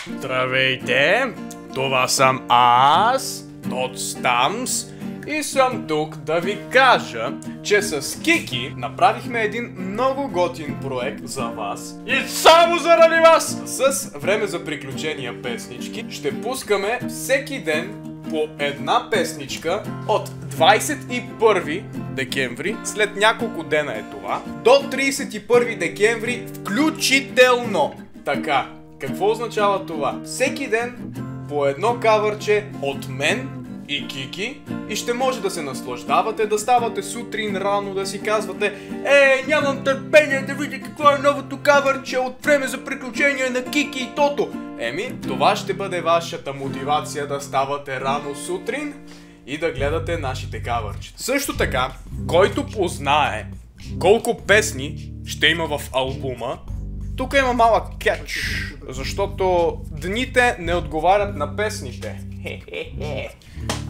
Здравейте! Това съм аз, Тотстамс, и съм тук да ви кажа, че с Кики направихме един много готин проект за вас. И само заради вас! С време за приключения песнички ще пускаме всеки ден по една песничка от 21 декември, след няколко дена е това, до 31 декември включително. Така, какво означава това? Всеки ден по едно кавърче от мен и Кики и ще може да се наслаждавате, да ставате сутрин рано, да си казвате: нямам търпение да видя какво е новото кавърче от време за приключения на Кики и Тото. Това ще бъде вашата мотивация да ставате рано сутрин и да гледате нашите кавърчета. Също така, който познае колко песни ще има в албума, тук има малък кетч, защото дните не отговарят на песните.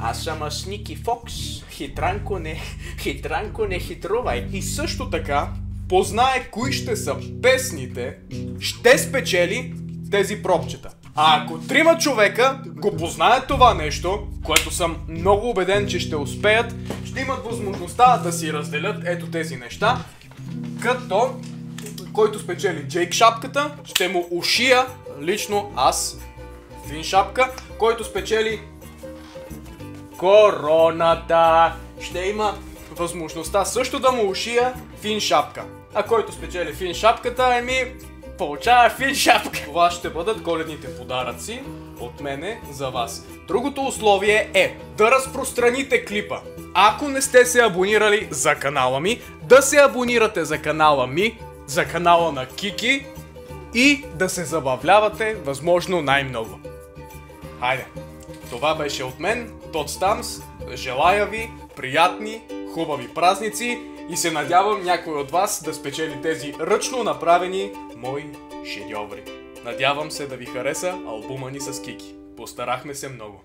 Аз съм Сники Фокс, хитранко не хитрувай. И също така, познае кои ще са песните, ще спечели тези пробчета. А ако 3 човека го познаят това нещо, което съм много убеден, че ще успеят, ще имат възможността да си разделят ето тези неща, като който спечели Джейк шапката, ще му ушия лично аз Фин шапка, който спечели короната, ще има възможността също да му ушия Фин шапка. А който спечели Фин шапката, получава Фин шапка. Това ще бъдат коледните подаръци от мене за вас. Другото условие е да разпространите клипа. Ако не сте се абонирали за канала ми, да се абонирате за канала ми, за канала на Кики и да се забавлявате възможно най-много. Хайде, това беше от мен, Тотстамс. Желая ви приятни, хубави празници и се надявам някой от вас да спечели тези ръчно направени мои шедьоври. Надявам се да ви хареса албума ни с Кики. Постарахме се много.